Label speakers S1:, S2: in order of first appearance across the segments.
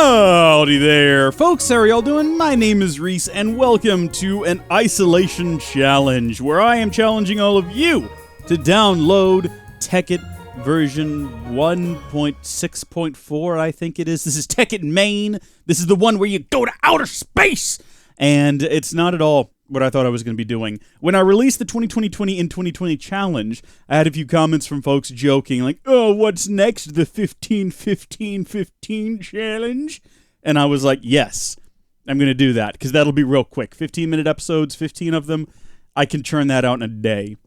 S1: Howdy there, folks. How are y'all doing? My name is Reese, and welcome to an isolation challenge, where I am challenging all of you to download Tekkit version 1.6.4, I think it is. This is Tekkit main. This is the one where you go to outer space, and it's not at all what I thought I was going to be doing. When I released the 2020 in 2020 challenge, I had a few comments from folks joking, like, oh, what's next? The 15-15-15 challenge? And I was like, yes, I'm going to do that, because that'll be real quick. 15-minute episodes, 15 of them. I can churn that out in a day.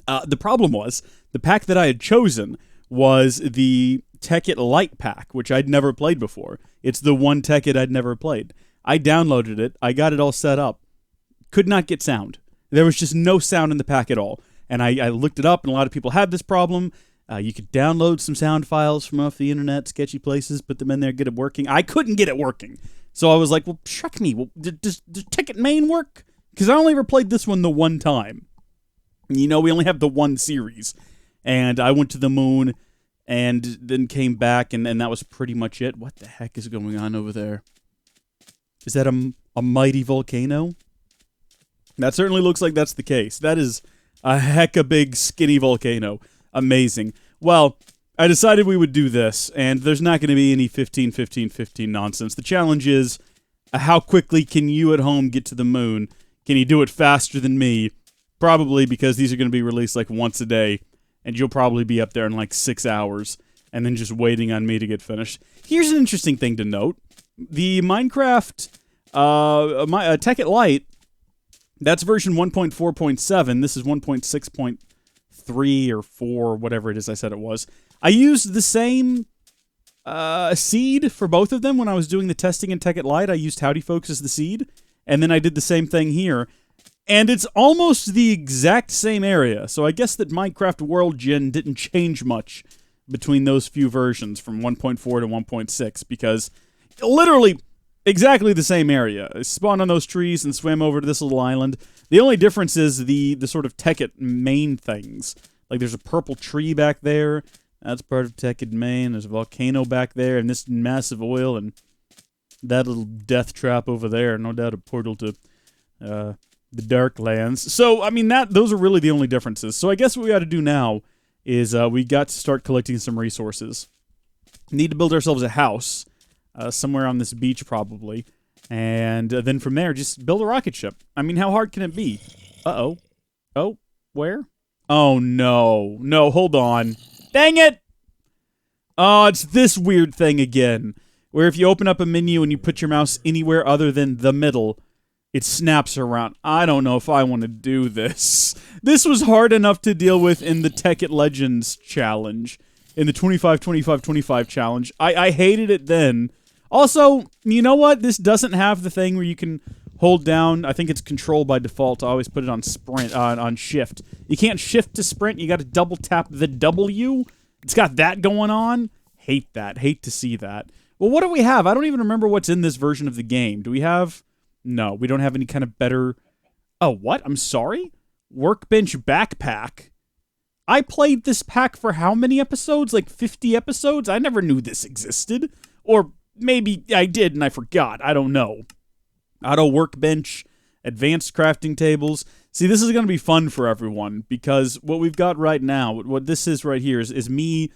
S1: The problem was, the pack that I had chosen was the Tekkit Lite pack, which I'd never played before. It's the one Tekkit I'd never played. I downloaded it. I got it all set up. Could not get sound. There was just no sound in the pack at all. And I looked it up, and a lot of people had this problem. You could download some sound files from off the internet, sketchy places, put them in there, get it working. I couldn't get it working. So I was like, well, shuck me. Well, does Tekkit main work? Because I only ever played this one the one time. You know, we only have the one series. And I went to the moon and then came back, and that was pretty much it. What the heck is going on over there? Is that a mighty volcano? That certainly looks like that's the case. That is a hecka big, skinny volcano. Amazing. Well, I decided we would do this, and there's not going to be any 15-15-15 nonsense. The challenge is, how quickly can you at home get to the moon? Can you do it faster than me? Probably, because these are going to be released like once a day, and you'll probably be up there in like 6 hours, and then just waiting on me to get finished. Here's an interesting thing to note. The Minecraft Tekkit Lite, that's version 1.4.7. This is 1.6.3 or 4, whatever it is I said it was. I used the same seed for both of them when I was doing the testing in Tekkit Lite. I used Howdy folks as the seed, and then I did the same thing here. And it's almost the exact same area, so I guess that Minecraft World Gen didn't change much between those few versions from 1.4 to 1.6, because literally exactly the same area. I spawned on those trees and swam over to this little island. The only difference is the sort of Tekkit main things. Like, there's a purple tree back there. That's part of Tekkit main. There's a volcano back there, and this massive oil, and that little death trap over there. No doubt a portal to the Dark Lands. So, I mean, those are really the only differences. So I guess what we got to do now is we got to start collecting some resources. Need to build ourselves a house. Somewhere on this beach, probably. And then from there, just build a rocket ship. I mean, how hard can it be? Uh-oh. Oh, where? Oh, no. No, hold on. Dang it! Oh, it's this weird thing again, where if you open up a menu and you put your mouse anywhere other than the middle, it snaps around. I don't know if I want to do this. This was hard enough to deal with in the Tekkit Legends challenge, in the 25-25-25 challenge. I hated it then. Also, you know what? This doesn't have the thing where you can hold down. I think it's control by default. I always put it on sprint, on shift. You can't shift to sprint. You got to double tap the W. It's got that going on. Hate that. Hate to see that. Well, what do we have? I don't even remember what's in this version of the game. Do we have... No, we don't have any kind of better... Oh, what? I'm sorry? Workbench backpack? I played this pack for how many episodes? Like 50 episodes? I never knew this existed. Or maybe I did and I forgot. I don't know. Auto workbench, advanced crafting tables. See, this is going to be fun for everyone, because what we've got right now, what this is right here, is me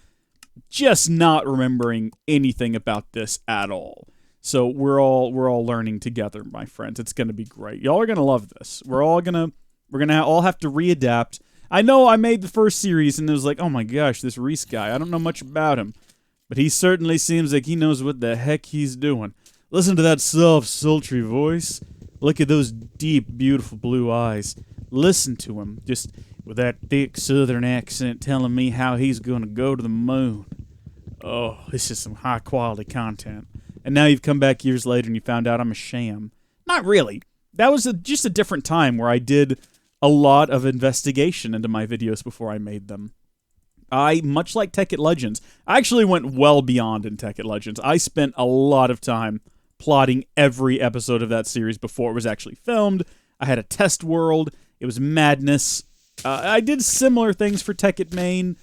S1: just not remembering anything about this at all. So we're all learning together, my friends. It's going to be great. Y'all are going to love this. We're going to all have to readapt. I know I made the first series and it was like, oh my gosh, this Reese guy, I don't know much about him, but he certainly seems like he knows what the heck he's doing. Listen to that soft, sultry voice. Look at those deep, beautiful blue eyes. Listen to him, just with that thick southern accent telling me how he's going to go to the moon. Oh, this is some high-quality content. And now you've come back years later and you found out I'm a sham. Not really. That was just a different time where I did a lot of investigation into my videos before I made them. Much like Tekkit Legends, I actually went well beyond in Tekkit Legends. I spent a lot of time plotting every episode of that series before it was actually filmed. I had a test world. It was madness. I did similar things for Tekkit main.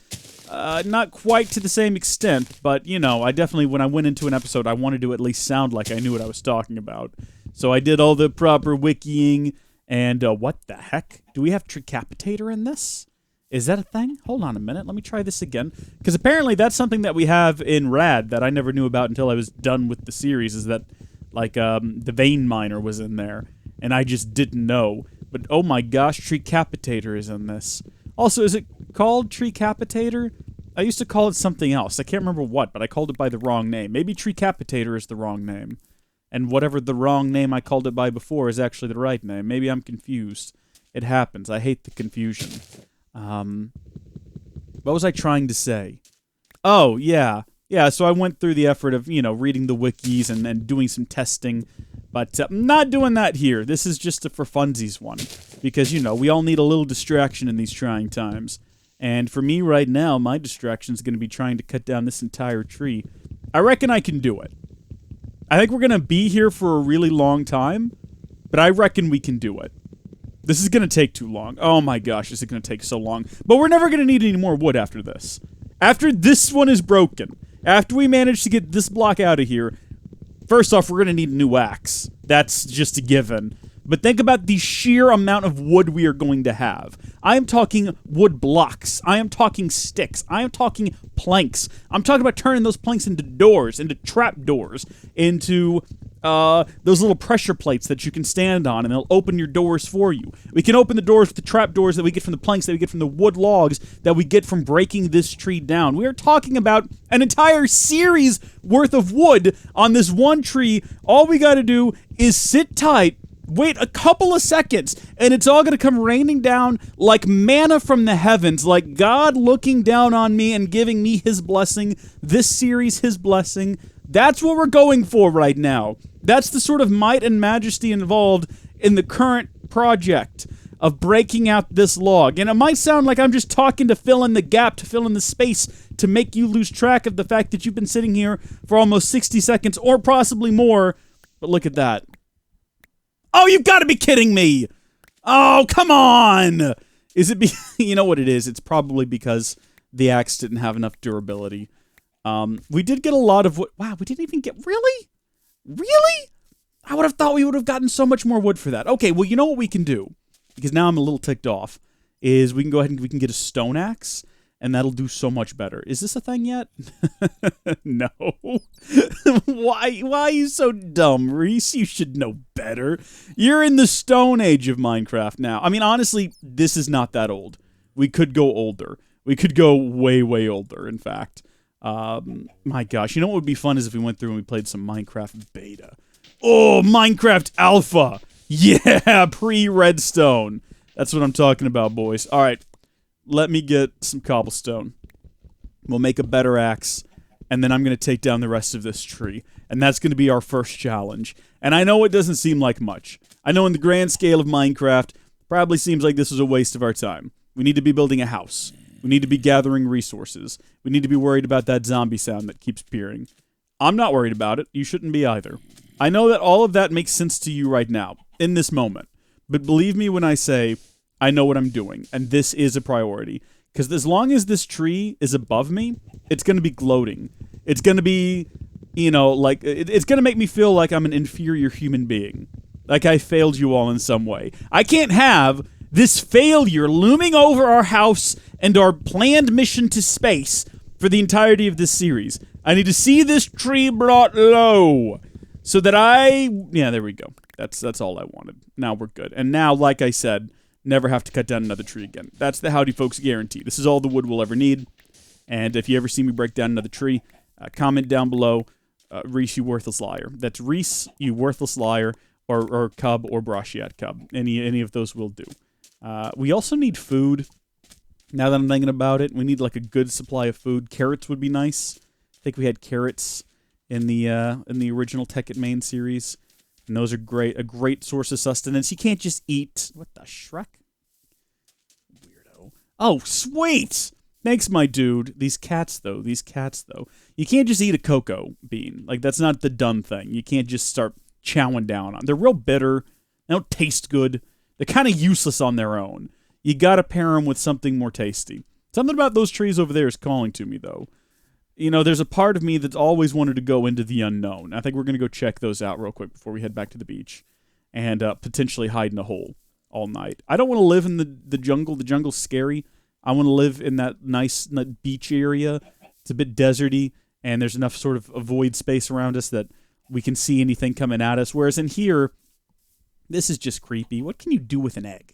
S1: Not quite to the same extent, but, you know, I definitely, when I went into an episode, I wanted to at least sound like I knew what I was talking about. So I did all the proper wikiing, and what the heck? Do we have Tricapitator in this? Is that a thing? Hold on a minute. Let me try this again. Because apparently that's something that we have in Rad that I never knew about until I was done with the series, is that, like, the vein miner was in there, and I just didn't know. But, oh my gosh, Tricapitator is in this. Also, is it called Tricapitator? I used to call it something else. I can't remember what, but I called it by the wrong name. Maybe Tricapitator is the wrong name. And whatever the wrong name I called it by before is actually the right name. Maybe I'm confused. It happens. I hate the confusion. What was I trying to say? Oh, yeah. Yeah, so I went through the effort of, you know, reading the wikis and doing some testing. But I'm not doing that here. This is just a for funsies one. Because, you know, we all need a little distraction in these trying times. And for me right now, my distraction is going to be trying to cut down this entire tree. I reckon I can do it. I think we're going to be here for a really long time, but I reckon we can do it. This is going to take too long. Oh my gosh, this is going to take so long. But we're never going to need any more wood after this. After this one is broken, after we manage to get this block out of here, first off, we're going to need a new axe. That's just a given. But think about the sheer amount of wood we are going to have. I am talking wood blocks. I am talking sticks. I am talking planks. I'm talking about turning those planks into doors, into trap doors, into those little pressure plates that you can stand on, and they'll open your doors for you. We can open the doors with the trap doors that we get from the planks, that we get from the wood logs, that we get from breaking this tree down. We are talking about an entire series worth of wood on this one tree. All we got to do is sit tight, wait a couple of seconds, and it's all going to come raining down like manna from the heavens, like God looking down on me and giving me his blessing, this series his blessing. That's what we're going for right now. That's the sort of might and majesty involved in the current project of breaking out this log. And it might sound like I'm just talking to fill in the gap, to fill in the space, to make you lose track of the fact that you've been sitting here for almost 60 seconds or possibly more. But look at that. Oh, you've got to be kidding me! Oh, come on! Is it you know what it is? It's probably because the axe didn't have enough durability. We did get a lot of wood. Wow, we didn't even get... Really? Really? I would have thought we would have gotten so much more wood for that. Okay, well, you know what we can do? Because now I'm a little ticked off. Is we can go ahead and we can get a stone axe, and that'll do so much better. Is this a thing yet? No. Why are you so dumb, Reese? You should know better. You're in the Stone Age of Minecraft now. I mean, honestly, this is not that old. We could go older. We could go way, way older, in fact. My gosh, you know what would be fun is if we went through and we played some Minecraft beta. Oh, Minecraft Alpha! Yeah, pre-Redstone. That's what I'm talking about, boys. All right. Let me get some cobblestone. We'll make a better axe, and then I'm going to take down the rest of this tree. And that's going to be our first challenge. And I know it doesn't seem like much. I know in the grand scale of Minecraft, probably seems like this was a waste of our time. We need to be building a house. We need to be gathering resources. We need to be worried about that zombie sound that keeps appearing. I'm not worried about it. You shouldn't be either. I know that all of that makes sense to you right now, in this moment. But believe me when I say... I know what I'm doing, and this is a priority. Because as long as this tree is above me, it's going to be gloating. It's going to be, you know, like, it's going to make me feel like I'm an inferior human being. Like I failed you all in some way. I can't have this failure looming over our house and our planned mission to space for the entirety of this series. I need to see this tree brought low. So that yeah, there we go. That's all I wanted. Now we're good. And now, like I said... never have to cut down another tree again. That's the Howdy Folks guarantee. This is all the wood we'll ever need. And if you ever see me break down another tree, comment down below, Reese, you worthless liar. That's Reese, you worthless liar, or Cub, or Brashiat Cub. Any of those will do. We also need food. Now that I'm thinking about it, we need like a good supply of food. Carrots would be nice. I think we had carrots in the original Tekkit main series. And those are great, a great source of sustenance. You can't just eat... What the Shrek? Weirdo. Oh, sweet! Thanks, my dude. These cats, though. You can't just eat a cocoa bean. Like, that's not the dumb thing. You can't just start chowing down on. They're real bitter. They don't taste good. They're kind of useless on their own. You gotta pair them with something more tasty. Something about those trees over there is calling to me, though. You know, there's a part of me that's always wanted to go into the unknown. I think we're going to go check those out real quick before we head back to the beach and potentially hide in a hole all night. I don't want to live in the jungle. The jungle's scary. I want to live in that nice beach area. It's a bit deserty, and there's enough sort of a void space around us that we can see anything coming at us. Whereas in here, this is just creepy. What can you do with an egg?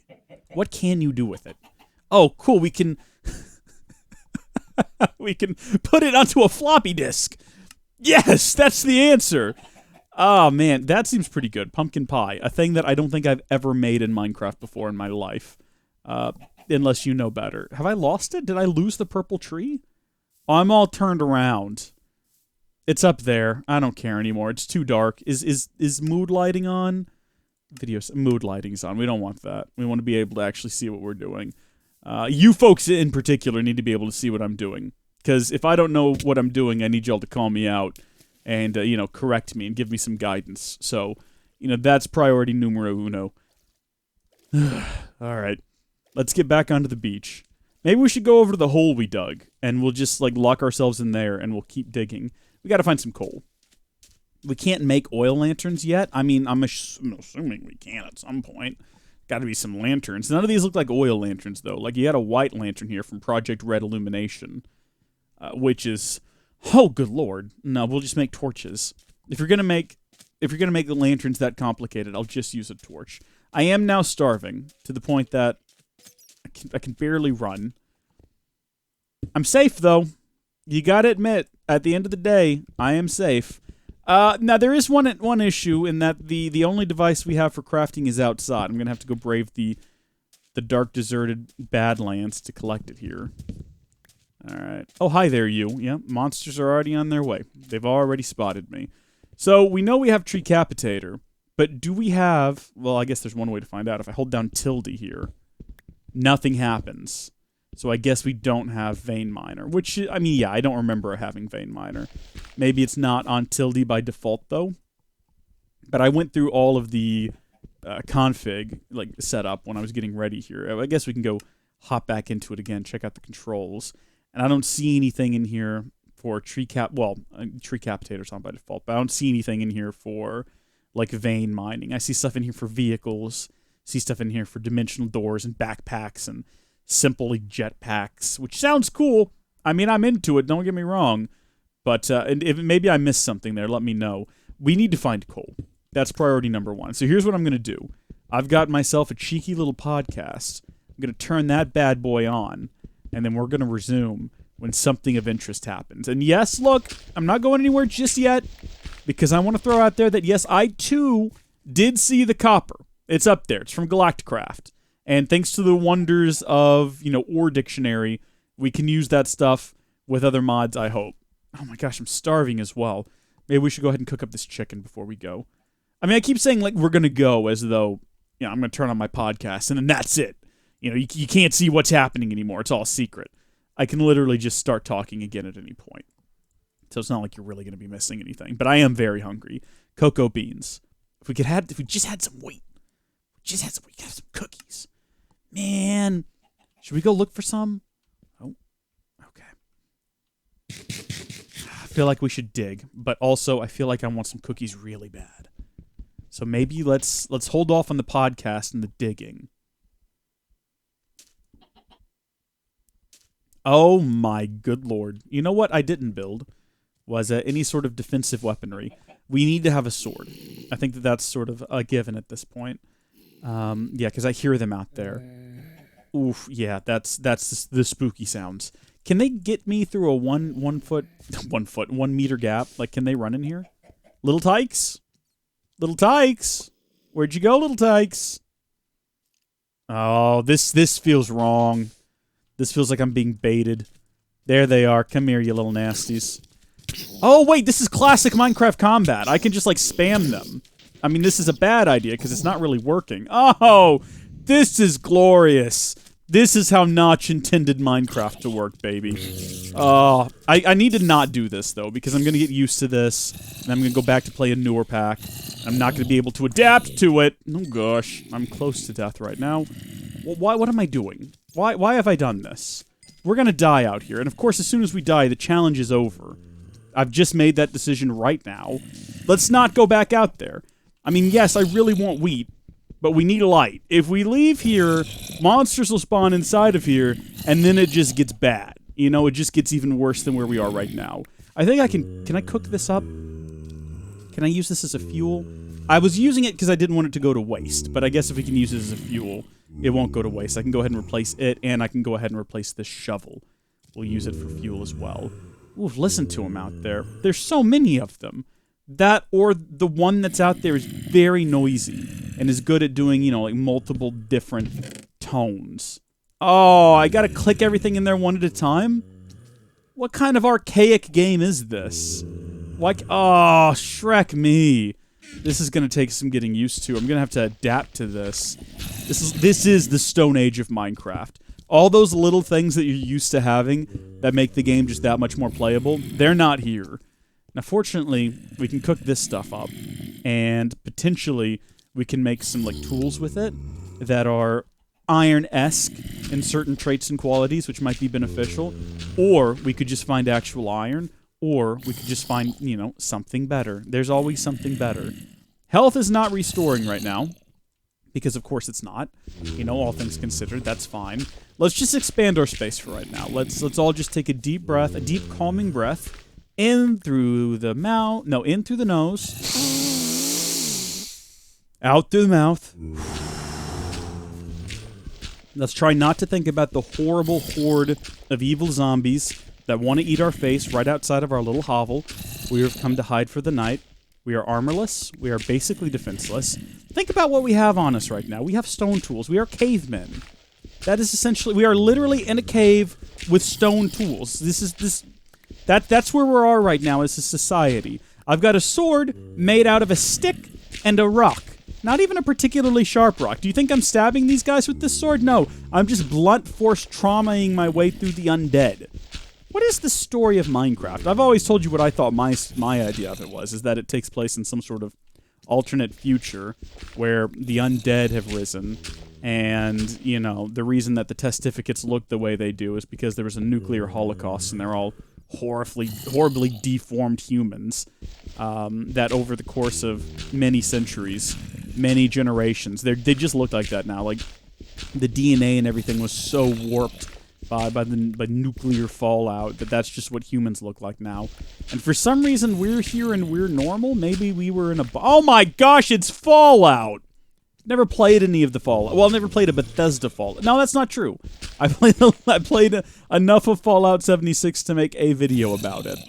S1: What can you do with it? Oh, cool. We can... we can put it onto a floppy disk. Yes, that's the answer. Oh, man, that seems pretty good. Pumpkin pie, a thing that I don't think I've ever made in Minecraft before in my life. Unless you know better. Have I lost it? Did I lose the purple tree? Oh, I'm all turned around. It's up there. I don't care anymore. It's too dark. Is mood lighting on? Mood lighting's on. We don't want that. We want to be able to actually see what we're doing. You folks in particular need to be able to see what I'm doing. Because if I don't know what I'm doing, I need y'all to call me out and, correct me and give me some guidance. So, that's priority numero uno. All right. Let's get back onto the beach. Maybe we should go over to the hole we dug, and we'll just, lock ourselves in there, and we'll keep digging. We gotta find some coal. We can't make oil lanterns yet. I mean, I'm assuming we can at some point. Got to be some lanterns. None of these look like oil lanterns, though. Like, you had a white lantern here from Project Red Illumination, which is... Oh, good lord. No, we'll just make torches. If you're gonna make the lanterns that complicated, I'll just use a torch. I am now starving, to the point that I can barely run. I'm safe, though. You gotta admit, at the end of the day, I am safe. Now, there is one issue in that the only device we have for crafting is outside. I'm going to have to go brave the dark, deserted Badlands to collect it here. All right. Oh, hi there, you. Yeah, monsters are already on their way. They've already spotted me. So, we know we have Treecapitator, but do we have... Well, I guess there's one way to find out. If I hold down tilde here, nothing happens. So I guess we don't have Vein Miner, which, I mean, yeah, I don't remember having Vein Miner. Maybe it's not on tilde by default, though. But I went through all of the config, setup when I was getting ready here. I guess we can go hop back into it again, check out the controls. And I don't see anything in here for Treecapitator's on by default, but I don't see anything in here for, vein mining. I see stuff in here for vehicles, see stuff in here for dimensional doors and backpacks and simply jetpacks, which sounds cool. I mean, I'm into it, don't get me wrong. But if maybe I missed something there, let me know. We need to find coal. That's priority number one. So here's what I'm going to do. I've got myself a cheeky little podcast. I'm going to turn that bad boy on, and then we're going to resume when something of interest happens. And yes, look, I'm not going anywhere just yet, because I want to throw out there that, yes, I too did see the copper. It's up there. It's from Galacticraft. And thanks to the wonders of, Ore Dictionary, we can use that stuff with other mods, I hope. Oh my gosh, I'm starving as well. Maybe we should go ahead and cook up this chicken before we go. I mean, I keep saying, we're going to go as though, I'm going to turn on my podcast, and then that's it. You can't see what's happening anymore. It's all secret. I can literally just start talking again at any point. So it's not like you're really going to be missing anything. But I am very hungry. Cocoa beans. If we just had some wheat. We could have some cookies. Man, should we go look for some? Oh, okay. I feel like we should dig, but also I feel like I want some cookies really bad. So maybe let's hold off on the podcast and the digging. Oh my good lord. You know what I didn't build was any sort of defensive weaponry. We need to have a sword. I think that's sort of a given at this point. Yeah, because I hear them out there. Oof, yeah, that's the spooky sounds. Can they get me through a one meter gap? Can they run in here? Little tykes? Little tykes? Where'd you go, little tykes? Oh, this feels wrong. This feels like I'm being baited. There they are. Come here, you little nasties. Oh, wait, this is classic Minecraft combat. I can just, spam them. I mean, this is a bad idea because it's not really working. Oh, this is glorious. This is how Notch intended Minecraft to work, baby. Oh, I need to not do this, though, because I'm going to get used to this, and I'm going to go back to play a newer pack. I'm not going to be able to adapt to it. Oh, gosh. I'm close to death right now. What am I doing? Why have I done this? we're going to die out here. And of course, as soon as we die, the challenge is over. I've just made that decision right now. Let's not go back out there. I mean, yes, I really want wheat, but we need light. If we leave here, monsters will spawn inside of here, and then it just gets bad. You know, it just gets even worse than where we are right now. I think I can I cook this up? Can I use this as a fuel? I was using it because I didn't want it to go to waste, but I guess if we can use it as a fuel, it won't go to waste. I can go ahead and replace it, and I can go ahead and replace this shovel. We'll use it for fuel as well. Ooh, listen to them out there. There's so many of them. That or the one that's out there is very noisy and is good at doing, you know, like multiple different tones. Oh, I gotta click everything in there one at a time? What kind of archaic game is this? Like, oh, Shrek me. This is gonna take some getting used to. I'm gonna have to adapt to this. This is the Stone Age of Minecraft. All those little things that you're used to having that make the game just that much more playable, they're not here. Now, fortunately, we can cook this stuff up, and potentially we can make some like tools with it that are iron-esque in certain traits and qualities, which might be beneficial. Or we could just find actual iron, or we could just find, you know, something better. There's always something better. Health is not restoring right now, because of course it's not. You know, all things considered, that's fine. Let's just expand our space for right now. Let's all just take a deep breath, a deep calming breath. In through the mouth. No, in through the nose. Out through the mouth. Let's try not to think about the horrible horde of evil zombies that want to eat our face right outside of our little hovel. We have come to hide for the night. We are armorless. We are basically defenseless. Think about what we have on us right now. We have stone tools. We are cavemen. That is essentially... We are literally in a cave with stone tools. That's where we are right now as a society. I've got a sword made out of a stick and a rock. Not even a particularly sharp rock. Do you think I'm stabbing these guys with this sword? No. I'm just blunt force traumaing my way through the undead. What is the story of Minecraft? I've always told you what I thought my idea of it was, is that it takes place in some sort of alternate future where the undead have risen. And, you know, the reason that the testificates look the way they do is because there was a nuclear holocaust and they're all horribly deformed humans that over the course of many centuries, many generations, they just look like that now. Like, the DNA and everything was so warped by nuclear fallout that's just what humans look like now. And for some reason, we're here and we're normal. Maybe we were in a... Oh my gosh, it's Fallout! Never played any of the Fallout. Well, never played a Bethesda Fallout. No, that's not true. I played enough of Fallout 76 to make a video about it.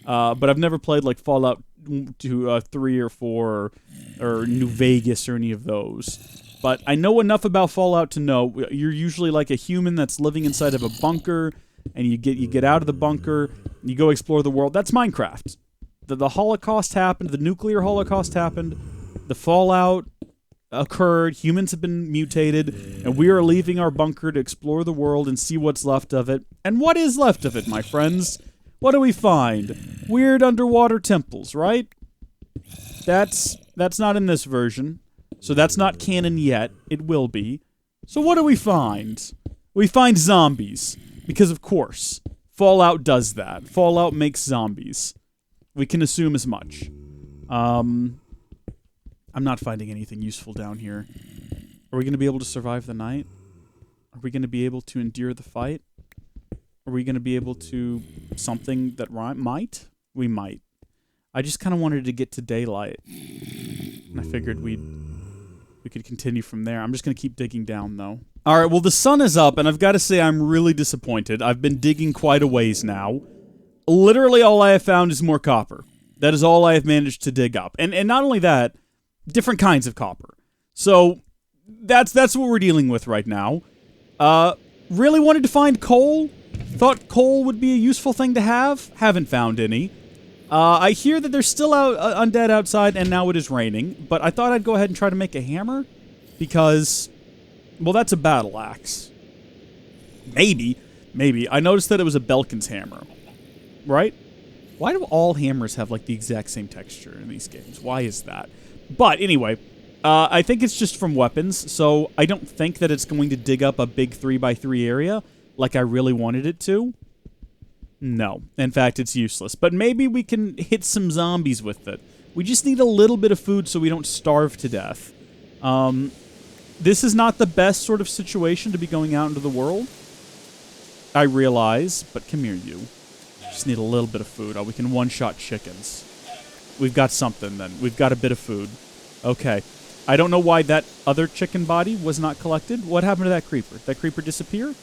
S1: But I've never played like Fallout 3 or 4 or New Vegas or any of those. But I know enough about Fallout to know you're usually like a human that's living inside of a bunker, and you get out of the bunker, and you go explore the world. That's Minecraft. The Holocaust happened. The nuclear Holocaust happened. The Fallout occurred, humans have been mutated, and we are leaving our bunker to explore the world and see what's left of it. And what is left of it, my friends? What do we find? Weird underwater temples, right? That's not in this version, so that's not canon yet. It will be. So what do we find? We find zombies, because of course, Fallout does that. Fallout makes zombies. We can assume as much. I'm not finding anything useful down here. Are we going to be able to survive the night? Are we going to be able to endure the fight? Are we going to be able to... something that might? We might. I just kind of wanted to get to daylight. And I figured we could continue from there. I'm just going to keep digging down, though. Alright, well, the sun is up, and I've got to say I'm really disappointed. I've been digging quite a ways now. Literally all I have found is more copper. That is all I have managed to dig up. And not only that... different kinds of copper. So, that's what we're dealing with right now. Really wanted to find coal. Thought coal would be a useful thing to have. Haven't found any. I hear that there's still undead outside, and now it is raining. But I thought I'd go ahead and try to make a hammer. Because, well, that's a battle axe. Maybe. I noticed that it was a Belkin's hammer. Right? Why do all hammers have, like, the exact same texture in these games? Why is that? But anyway, I think it's just from weapons, so I don't think that it's going to dig up a big 3x3 area. like I really wanted it to? No. In fact, it's useless. But maybe we can hit some zombies with it. We just need a little bit of food so we don't starve to death. This is not the best sort of situation to be going out into the world. I realize, but come here, you. Just need a little bit of food. Oh, we can one-shot chickens. We've got something, then. We've got a bit of food. Okay. I don't know why that other chicken body was not collected. What happened to that creeper? Did that creeper disappear?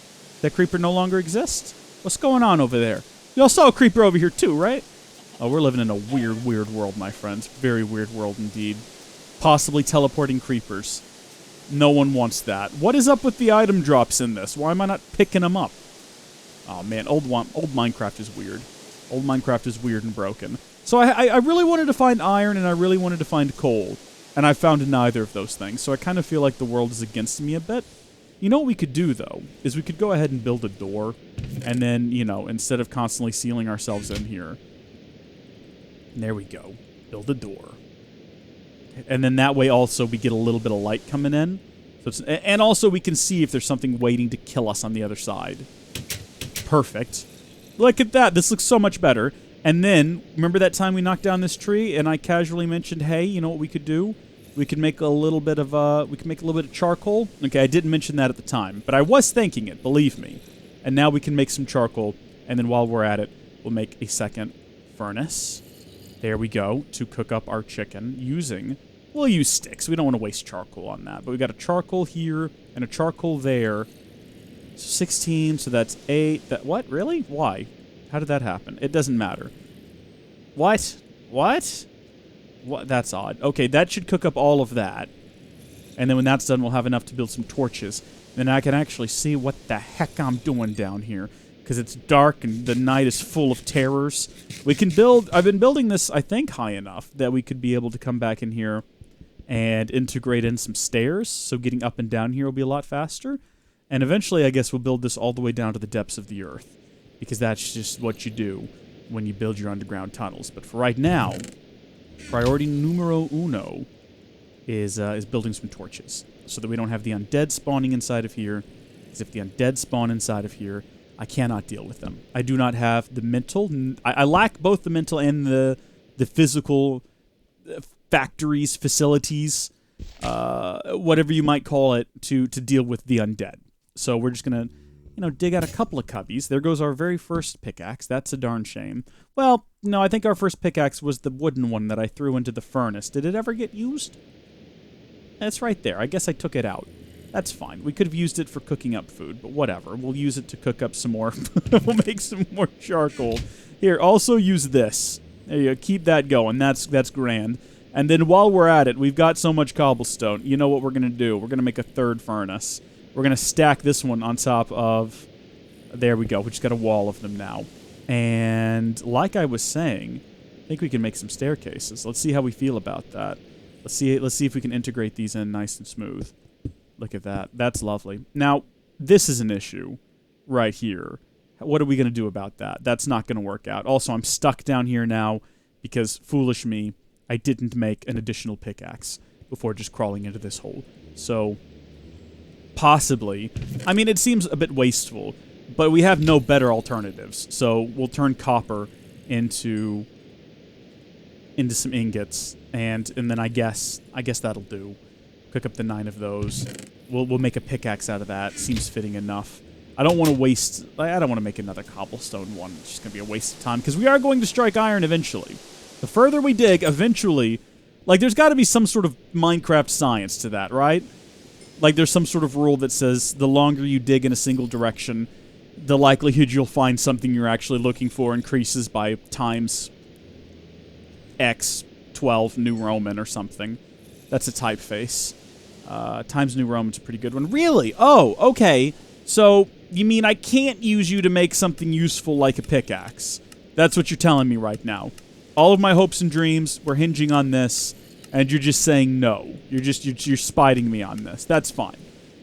S1: That creeper no longer exists? What's going on over there? You all saw a creeper over here, too, right? Oh, we're living in a weird, weird world, my friends. Very weird world indeed. Possibly teleporting creepers. No one wants that. What is up with the item drops in this? Why am I not picking them up? Oh, man, old Minecraft is weird. Old Minecraft is weird and broken. So I really wanted to find iron, and I really wanted to find coal. And I found neither of those things, so I kind of feel like the world is against me a bit. You know what we could do, though, is we could go ahead and build a door, and then, you know, instead of constantly sealing ourselves in here, there we go, build a door. And then that way also we get a little bit of light coming in, so and also we can see if there's something waiting to kill us on the other side. Perfect. Look at that, this looks so much better. And then, remember that time we knocked down this tree, and I casually mentioned, hey, you know what we could do? We could make a little bit of charcoal. Okay, I didn't mention that at the time, but I was thinking it, believe me. And now we can make some charcoal, and then while we're at it, we'll make a second furnace. There we go, to cook up our chicken using... We'll use sticks. We don't want to waste charcoal on that. But we got a charcoal here and a charcoal there. 16, so that's 8. What? Really? Why? How did that happen? It doesn't matter. What? What? What? That's odd. Okay, that should cook up all of that. And then when that's done, we'll have enough to build some torches. Then I can actually see what the heck I'm doing down here. Because it's dark and the night is full of terrors. We can build... I've been building this, I think, high enough that we could be able to come back in here and integrate in some stairs. So getting up and down here will be a lot faster. And eventually, I guess, we'll build this all the way down to the depths of the earth. Because that's just what you do when you build your underground tunnels. But for right now, priority numero uno is building some torches. So that we don't have the undead spawning inside of here. Because if the undead spawn inside of here, I cannot deal with them. I do not have the mental... I lack both the mental and the physical factories, facilities, whatever you might call it, to deal with the undead. So we're just going to, you know, dig out a couple of cubbies. There goes our very first pickaxe. That's a darn shame. Well, no, I think our first pickaxe was the wooden one that I threw into the furnace. Did it ever get used? It's right there. I guess I took it out. That's fine. We could have used it for cooking up food, but whatever. We'll use it to cook up some more. We'll make some more charcoal. Here, also use this. There you go. Keep that going. That's grand. And then while we're at it, we've got so much cobblestone. You know what we're going to do? We're going to make a third furnace. We're going to stack this one on top of... There we go. We just got a wall of them now. And like I was saying, I think we can make some staircases. Let's see how we feel about that. Let's see if we can integrate these in nice and smooth. Look at that. That's lovely. Now, this is an issue right here. What are we going to do about that? That's not going to work out. Also, I'm stuck down here now because, foolish me, I didn't make an additional pickaxe before just crawling into this hole. So, possibly. I mean, it seems a bit wasteful, but we have no better alternatives. So, we'll turn copper into some ingots, and then I guess that'll do. Cook up the 9 of those. We'll make a pickaxe out of that. Seems fitting enough. I don't want to waste... I don't want to make another cobblestone one. It's just going to be a waste of time, because we are going to strike iron eventually. The further we dig, eventually... Like, there's got to be some sort of Minecraft science to that, right? Like, there's some sort of rule that says the longer you dig in a single direction, the likelihood you'll find something you're actually looking for increases by times X 12 New Roman or something. That's a typeface. Times New Roman's a pretty good one. Really? Oh, okay. So, you mean I can't use you to make something useful like a pickaxe? That's what you're telling me right now. All of my hopes and dreams were hinging on this, and you're just saying no. You're spiting me on this. That's fine.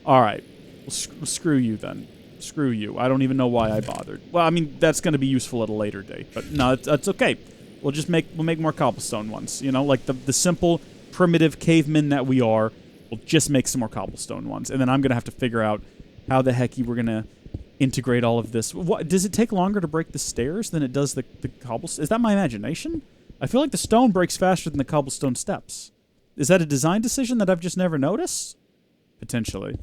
S1: All right. Well, screw you then. Screw you. I don't even know why I bothered. Well, I mean, that's going to be useful at a later date, but no, that's okay. We'll make more cobblestone ones. You know, like the simple... primitive cavemen that we are, we'll just make some more cobblestone ones. And then I'm going to have to figure out how the heck we're going to integrate all of this. What does it take longer to break the stairs than it does the cobblestone? Is that my imagination? I feel like the stone breaks faster than the cobblestone steps. Is that a design decision that I've just never noticed? Potentially.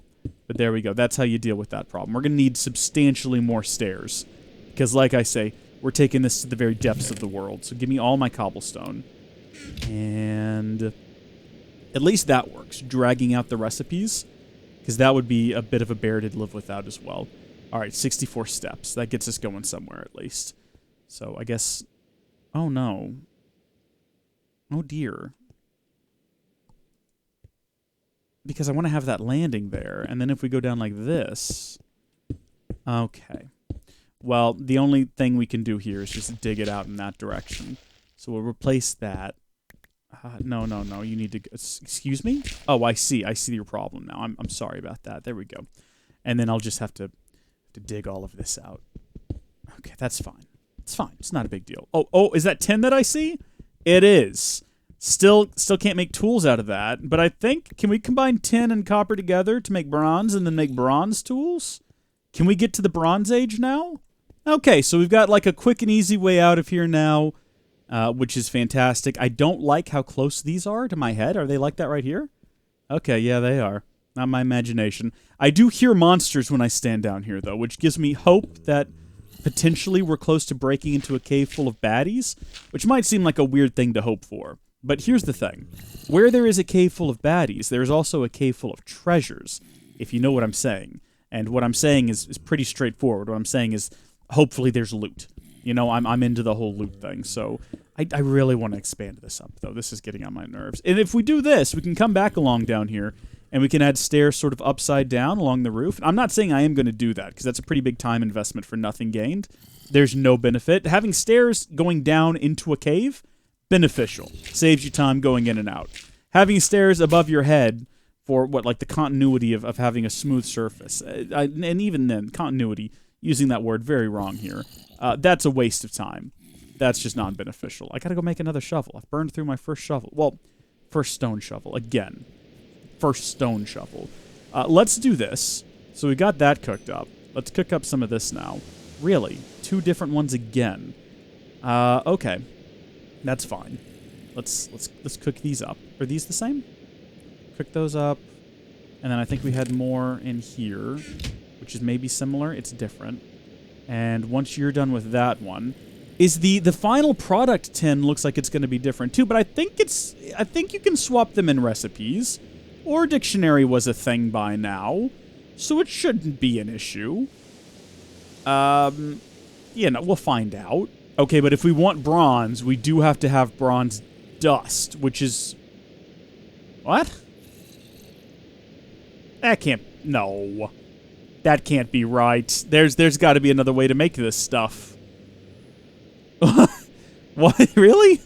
S1: But there we go. That's how you deal with that problem. We're going to need substantially more stairs. Because like I say, we're taking this to the very depths of the world. So give me all my cobblestone. And at least that works. Dragging out the recipes. Because that would be a bit of a bear to live without as well. All right, 64 steps. That gets us going somewhere at least. So I guess... Oh, no. Oh, dear. Because I want to have that landing there. And then if we go down like this... Okay. Well, the only thing we can do here is just dig it out in that direction. So we'll replace that. No. You need to... Excuse me? Oh, I see. I see your problem now. I'm sorry about that. There we go. And then I'll just have to dig all of this out. Okay, that's fine. It's fine. It's not a big deal. Oh, is that tin that I see? It is. Still can't make tools out of that. But I think, can we combine tin and copper together to make bronze and then make bronze tools? Can we get to the Bronze Age now? Okay, so we've got like a quick and easy way out of here now, which is fantastic. I don't like how close these are to my head. Are they like that right here? Okay, yeah, they are. Not my imagination. I do hear monsters when I stand down here, though, which gives me hope that potentially we're close to breaking into a cave full of baddies, which might seem like a weird thing to hope for. But here's the thing. Where there is a cave full of baddies, there is also a cave full of treasures, if you know what I'm saying. And what I'm saying is pretty straightforward. What I'm saying is, hopefully there's loot. You know, I'm into the whole loot thing, so I really want to expand this up, though. This is getting on my nerves. And if we do this, we can come back along down here, and we can add stairs sort of upside down along the roof. I'm not saying I am going to do that, because that's a pretty big time investment for nothing gained. There's no benefit. Having stairs going down into a cave, beneficial. Saves you time going in and out. Having stairs above your head for, like the continuity of having a smooth surface. And even then, continuity, using that word very wrong here, that's a waste of time. That's just non-beneficial. I gotta go make another shovel. I've burned through my first shovel. Well, first stone shovel. Again. First stone shovel. Let's do this. So we got that cooked up. Let's cook up some of this now. Really? 2 different ones again. Okay. That's fine. Let's cook these up. Are these the same? Cook those up. And then I think we had more in here, which is maybe similar. It's different. And once you're done with that one, is the final product tin looks like it's going to be different too, but I think you can swap them in recipes. Or dictionary was a thing by now, so it shouldn't be an issue. You know, we'll find out. Okay, but if we want bronze, we do have to have bronze dust, which is... What? That can't... No. That can't be right. There's got to be another way to make this stuff. What? Really?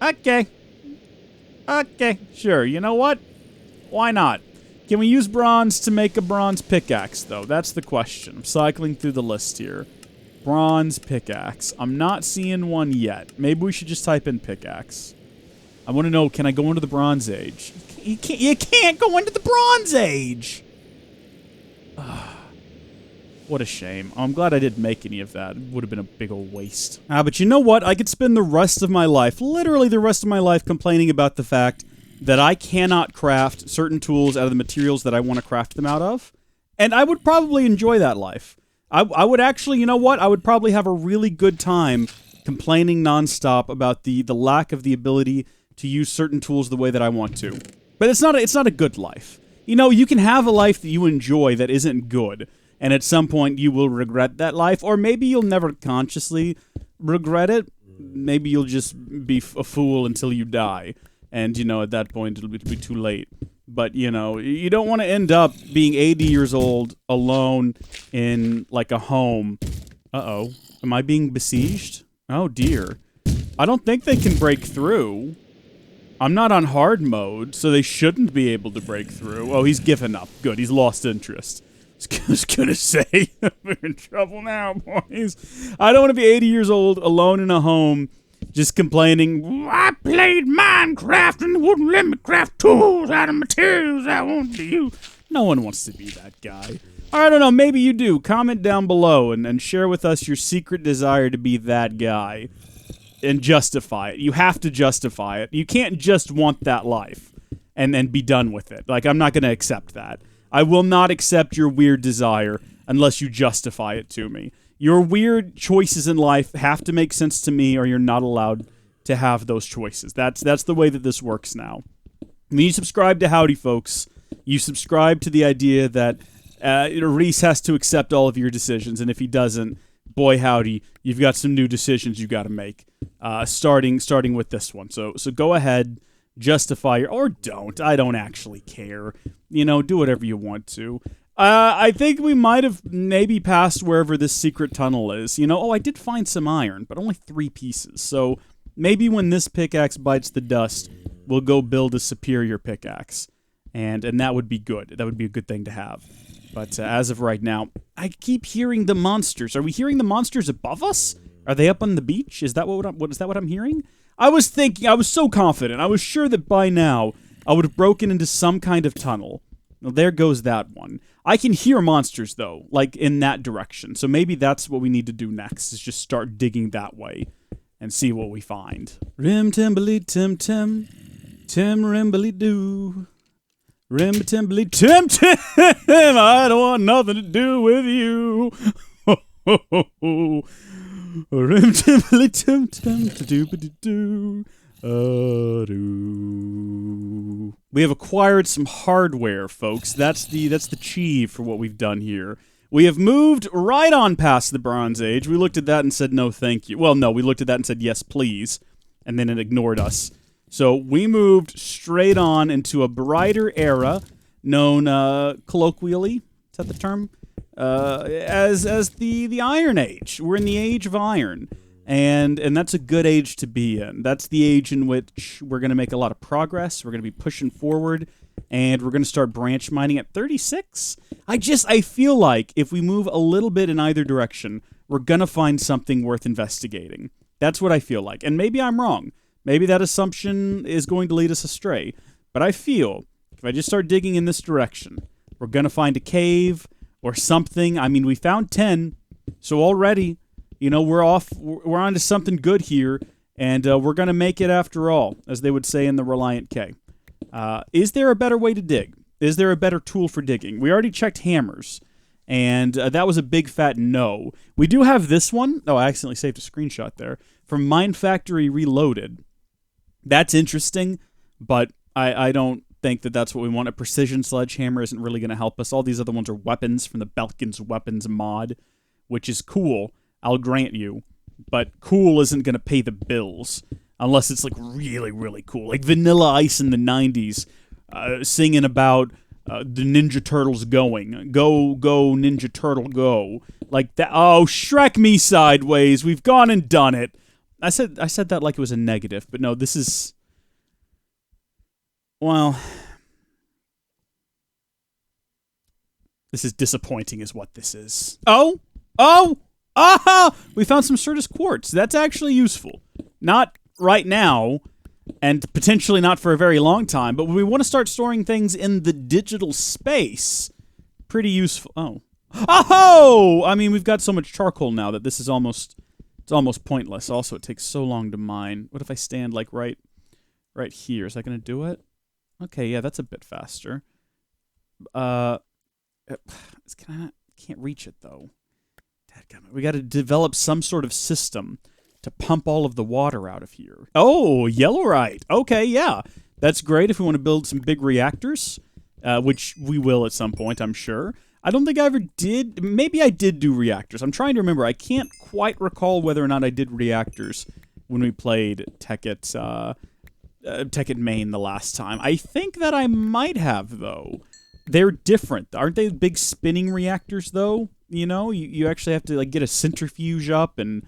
S1: Okay. Okay, sure. You know what? Why not? Can we use bronze to make a bronze pickaxe, though? That's the question. I'm cycling through the list here. Bronze pickaxe. I'm not seeing one yet. Maybe we should just type in pickaxe. I want to know, can I go into the Bronze Age? You can't go into the Bronze Age! What a shame. I'm glad I didn't make any of that. It would have been a big old waste. But you know what? I could spend the rest of my life, literally the rest of my life, complaining about the fact that I cannot craft certain tools out of the materials that I want to craft them out of. And I would probably enjoy that life. I would actually, you know what? I would probably have a really good time complaining nonstop about the lack of the ability to use certain tools the way that I want to. But it's not a good life. You know, you can have a life that you enjoy that isn't good. And at some point, you will regret that life. Or maybe you'll never consciously regret it. Maybe you'll just be a fool until you die. And, you know, at that point, it'll be too late. But, you know, you don't want to end up being 80 years old, alone, in, like, a home. Uh-oh. Am I being besieged? Oh, dear. I don't think they can break through. I'm not on hard mode, so they shouldn't be able to break through. Oh, he's given up. Good, he's lost interest. I was gonna say, we're in trouble now, boys. I don't want to be 80 years old, alone in a home, just complaining, I played Minecraft and wouldn't let me craft tools out of materials I want to use. No one wants to be that guy. Or I don't know, maybe you do. Comment down below and share with us your secret desire to be that guy. And justify it. You have to justify it. You can't just want that life and be done with it. Like, I'm not going to accept that. I will not accept your weird desire unless you justify it to me. Your weird choices in life have to make sense to me, or you're not allowed to have those choices. That's the way that this works now. When you subscribe to Howdy, folks, you subscribe to the idea that Reese has to accept all of your decisions, and if he doesn't, boy howdy, you've got some new decisions you got to make. Starting with this one. So go ahead, justify or don't. I don't actually care. You know, do whatever you want to. I think we might have maybe passed wherever this secret tunnel is. You know, I did find some iron, but only 3 pieces. So maybe when this pickaxe bites the dust, we'll go build a superior pickaxe. And that would be good. That would be a good thing to have. But as of right now, I keep hearing the monsters. Are we hearing the monsters above us? Are they up on the beach? Is that what I'm hearing? I was so confident. I was sure that by now I would have broken into some kind of tunnel. Well, there goes that one. I can hear monsters, though, like in that direction. So maybe that's what we need to do next, is just start digging that way and see what we find. Rim timbly tim tim, tim rimbly doo. Rim timbly tim tim, I don't want nothing to do with you. Rim timbly tim tim, doo-ba-doo-doo. We have acquired some hardware, folks. That's the achieve for what we've done here. We have moved right on past the Bronze Age. We looked at that and said no thank you. Well, no, we looked at that and said yes please, and then it ignored us. So we moved straight on into a brighter era known colloquially, is that the term? As the Iron Age. We're in the Age of Iron. And that's a good age to be in. That's the age in which we're going to make a lot of progress. We're going to be pushing forward, and we're going to start branch mining at 36. I feel like if we move a little bit in either direction, we're going to find something worth investigating. That's what I feel like. And maybe I'm wrong. Maybe that assumption is going to lead us astray. But I feel if I just start digging in this direction, we're going to find a cave or something. I mean, we found 10, so already, you know, we're on to something good here, and we're going to make it after all, as they would say in the Reliant K. Is there a better way to dig? Is there a better tool for digging? We already checked hammers, and that was a big fat no. We do have this one. Oh, I accidentally saved a screenshot there. From Mine Factory Reloaded. That's interesting, but I don't think that that's what we want. A precision sledgehammer isn't really going to help us. All these other ones are weapons from the Belkin's Weapons mod, which is cool, I'll grant you. But cool isn't going to pay the bills, unless it's like really, really cool. Like Vanilla Ice in the 90s, singing about the Ninja Turtles going. Go, go, Ninja Turtle, go. Like that. Oh, Shrek me sideways. We've gone and done it. I said that like it was a negative, but no, this is... Well... This is disappointing is what this is. Oh! Oh! Aha! We found some Certus quartz. That's actually useful. Not right now, and potentially not for a very long time, but when we want to start storing things in the digital space, pretty useful. Oh. Oh! I mean, we've got so much charcoal now that this is almost... It's almost pointless. Also, it takes so long to mine. What if I stand, like, right here? Is that going to do it? Okay, yeah, that's a bit faster. Can't reach it, though. Dadgummit. We got to develop some sort of system to pump all of the water out of here. Oh, yellowite. Okay, yeah. That's great if we want to build some big reactors, which we will at some point, I'm sure. I don't think I ever did. Maybe I did do reactors. I'm trying to remember. I can't quite recall whether or not I did reactors when we played Tekkit Main the last time. I think that I might have, though. They're different. Aren't they big spinning reactors, though? You know, you actually have to like get a centrifuge up and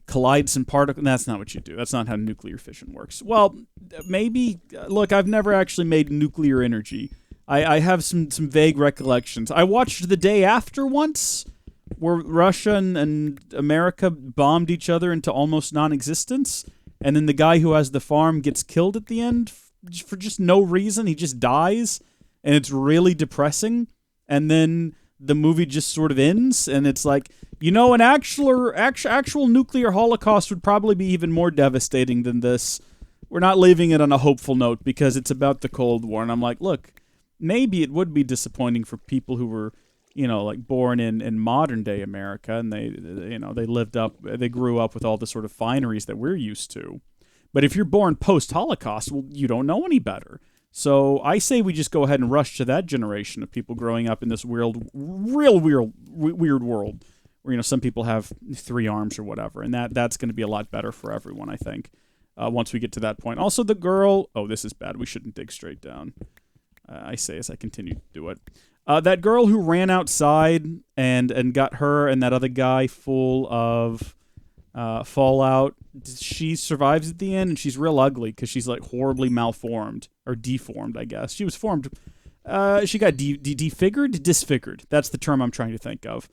S1: collide some particles. That's not what you do. That's not how nuclear fission works. Well, maybe. Look, I've never actually made nuclear energy. I have some vague recollections. I watched The Day After once, where Russia and America bombed each other into almost non-existence, and then the guy who has the farm gets killed at the end for just no reason. He just dies, and it's really depressing. And then the movie just sort of ends, and it's like, an actual nuclear holocaust would probably be even more devastating than this. We're not leaving it on a hopeful note because it's about the Cold War. And I'm like, look, maybe it would be disappointing for people who were, born in modern day America, and they grew up with all the sort of fineries that we're used to. But if you're born post-Holocaust, well, you don't know any better. So I say we just go ahead and rush to that generation of people growing up in this real weird world where, some people have 3 arms or whatever, and that's going to be a lot better for everyone, I think, once we get to that point. Also, the girl... Oh, this is bad. We shouldn't dig straight down. I say as I continue to do it. That girl who ran outside and got her and that other guy full of fallout, she survives at the end, and she's real ugly because she's like horribly malformed or deformed, I guess. She was formed. She got disfigured. That's the term I'm trying to think of.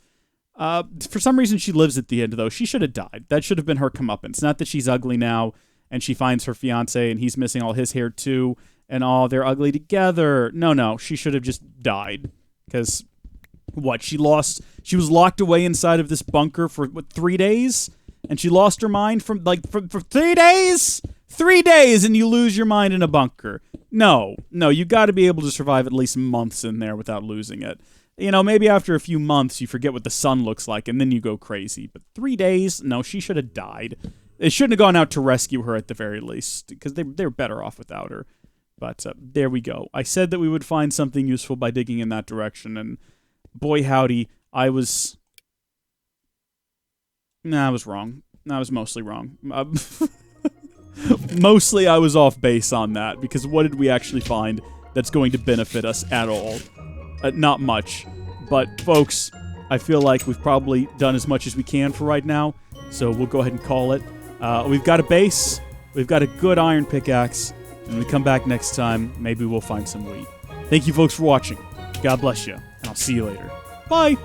S1: For some reason, she lives at the end, though. She should have died. That should have been her comeuppance. Not that she's ugly now, and she finds her fiancé, and he's missing all his hair, too, and they're ugly together. No, she should have just died. Because, she was locked away inside of this bunker for, 3 days? And she lost her mind for 3 days? 3 days, and you lose your mind in a bunker. No, you got to be able to survive at least months in there without losing it. Maybe after a few months you forget what the sun looks like, and then you go crazy. But 3 days? No, she should have died. They shouldn't have gone out to rescue her at the very least, because they're better off without her. But there we go. I said that we would find something useful by digging in that direction, and boy howdy, I was wrong. I was mostly wrong. Mostly I was off base on that, because what did we actually find that's going to benefit us at all? Not much. But, folks, I feel like we've probably done as much as we can for right now, so we'll go ahead and call it. We've got a base, we've got a good iron pickaxe, and when we come back next time, maybe we'll find some wheat. Thank you, folks, for watching. God bless you, and I'll see you later. Bye!